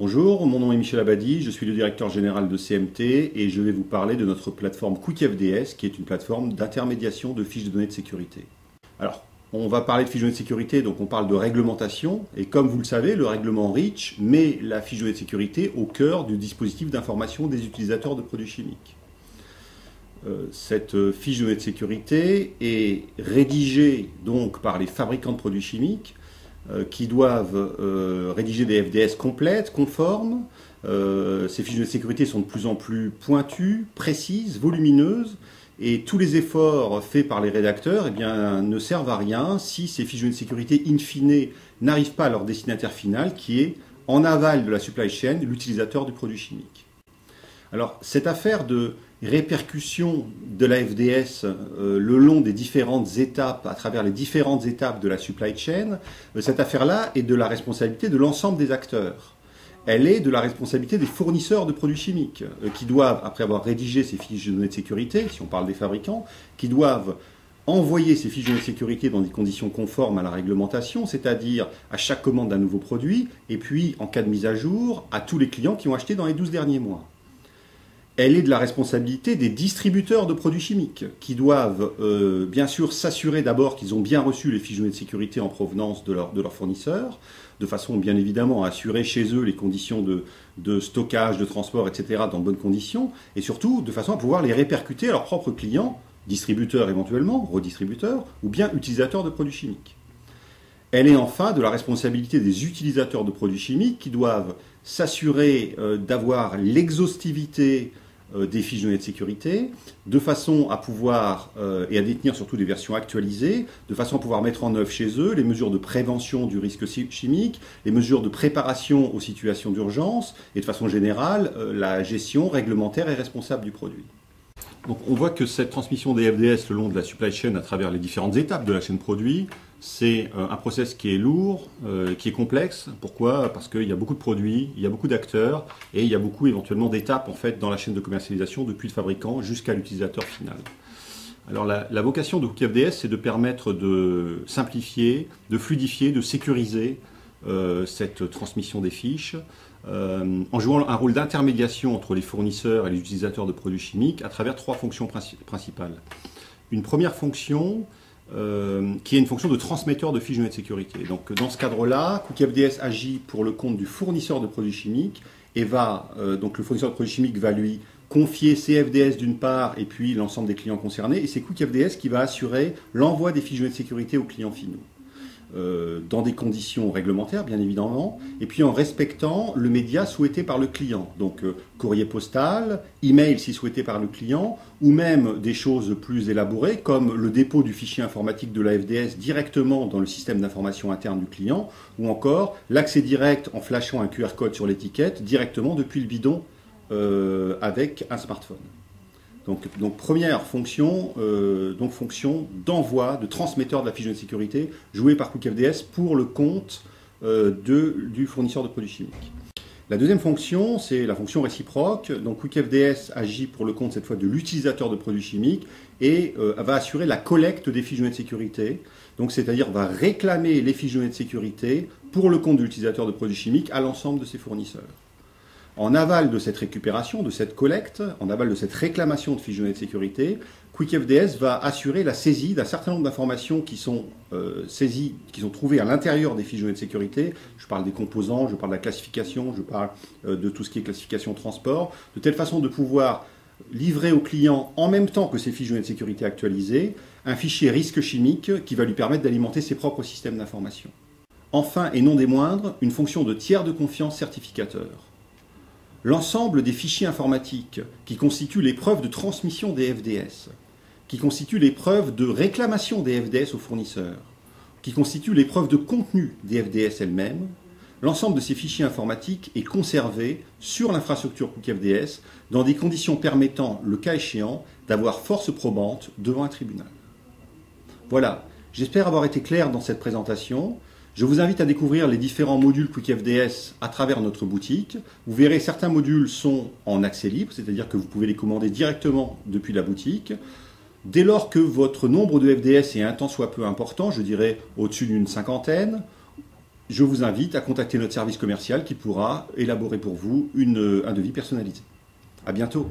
Bonjour, mon nom est Michel Abadi, je suis le directeur général de CMT et je vais vous parler de notre plateforme QuickFDS qui est une plateforme d'intermédiation de fiches de données de sécurité. Alors, on va parler de fiches de données de sécurité, donc on parle de réglementation et comme vous le savez, le règlement REACH met la fiche de données de sécurité au cœur du dispositif d'information des utilisateurs de produits chimiques. Cette fiche de données de sécurité est rédigée donc par les fabricants de produits chimiques qui doivent rédiger des FDS complètes, conformes. Ces fiches de sécurité sont de plus en plus pointues, précises, volumineuses, et tous les efforts faits par les rédacteurs ne servent à rien si ces fiches de sécurité in fine n'arrivent pas à leur destinataire final, qui est, en aval de la supply chain, l'utilisateur du produit chimique. Alors, cette affaire de répercussion de la FDS le long des différentes étapes, à travers les différentes étapes de la supply chain, cette affaire-là est de la responsabilité de l'ensemble des acteurs. Elle est de la responsabilité des fournisseurs de produits chimiques, qui doivent, après avoir rédigé ces fiches de données de sécurité, si on parle des fabricants, qui doivent envoyer ces fiches de données de sécurité dans des conditions conformes à la réglementation, c'est-à-dire à chaque commande d'un nouveau produit, et puis, en cas de mise à jour, à tous les clients qui ont acheté dans les 12 derniers mois. Elle est de la responsabilité des distributeurs de produits chimiques qui doivent bien sûr s'assurer d'abord qu'ils ont bien reçu les fiches de données de sécurité en provenance de leurs fournisseurs, de façon bien évidemment à assurer chez eux les conditions de stockage, de transport, etc. dans de bonnes conditions, et surtout de façon à pouvoir les répercuter à leurs propres clients, distributeurs éventuellement, redistributeurs, ou bien utilisateurs de produits chimiques. Elle est enfin de la responsabilité des utilisateurs de produits chimiques qui doivent s'assurer d'avoir l'exhaustivité des fiches de données de sécurité, de façon à pouvoir, et à détenir surtout des versions actualisées, de façon à pouvoir mettre en œuvre chez eux les mesures de prévention du risque chimique, les mesures de préparation aux situations d'urgence, et de façon générale, la gestion réglementaire et responsable du produit. Donc on voit que cette transmission des FDS le long de la supply chain à travers les différentes étapes de la chaîne produit, c'est un process qui est lourd, qui est complexe. Pourquoi? Parce qu'il y a beaucoup de produits, il y a beaucoup d'acteurs et il y a beaucoup éventuellement d'étapes en fait dans la chaîne de commercialisation depuis le fabricant jusqu'à l'utilisateur final. Alors la vocation de QuickFDS, c'est de permettre de simplifier, de fluidifier, de sécuriser cette transmission des fiches en jouant un rôle d'intermédiation entre les fournisseurs et les utilisateurs de produits chimiques à travers trois fonctions principales. Une première fonction qui est une fonction de transmetteur de fiches de données de sécurité. Donc dans ce cadre-là, QuickFDS agit pour le compte du fournisseur de produits chimiques et donc le fournisseur de produits chimiques va lui confier ses FDS d'une part et puis l'ensemble des clients concernés, et c'est QuickFDS qui va assurer l'envoi des fiches de données de sécurité aux clients finaux. Dans des conditions réglementaires, bien évidemment, et puis en respectant le média souhaité par le client. Donc courrier postal, email si souhaité par le client, ou même des choses plus élaborées comme le dépôt du fichier informatique de la FDS directement dans le système d'information interne du client, ou encore l'accès direct en flashant un QR code sur l'étiquette directement depuis le bidon avec un smartphone. Donc première fonction, fonction d'envoi, de transmetteur de la fiche de sécurité jouée par QuickFDS pour le compte du fournisseur de produits chimiques. La deuxième fonction, c'est la fonction réciproque. Donc QuickFDS agit pour le compte cette fois de l'utilisateur de produits chimiques et va assurer la collecte des fiches de données de sécurité. Donc c'est-à-dire va réclamer les fiches de données de sécurité pour le compte de l'utilisateur de produits chimiques à l'ensemble de ses fournisseurs. En aval de cette récupération, de cette collecte, en aval de cette réclamation de fiches de données de sécurité, QuickFDS va assurer la saisie d'un certain nombre d'informations qui sont saisies, qui sont trouvées à l'intérieur des fiches de données de sécurité. Je parle des composants, je parle de la classification, je parle de tout ce qui est classification transport, de telle façon de pouvoir livrer au client, en même temps que ces fiches de données de sécurité actualisées, un fichier risque chimique qui va lui permettre d'alimenter ses propres systèmes d'information. Enfin, et non des moindres, une fonction de tiers de confiance certificateur. L'ensemble des fichiers informatiques qui constituent les preuves de transmission des FDS, qui constituent les preuves de réclamation des FDS aux fournisseurs, qui constituent les preuves de contenu des FDS elles-mêmes, l'ensemble de ces fichiers informatiques est conservé sur l'infrastructure QuickFDS dans des conditions permettant, le cas échéant, d'avoir force probante devant un tribunal. Voilà, j'espère avoir été clair dans cette présentation. Je vous invite à découvrir les différents modules QuickFDS à travers notre boutique. Vous verrez, certains modules sont en accès libre, c'est-à-dire que vous pouvez les commander directement depuis la boutique. Dès lors que votre nombre de FDS est un tant soit peu important, je dirais au-dessus d'une cinquantaine, je vous invite à contacter notre service commercial qui pourra élaborer pour vous un devis personnalisé. À bientôt.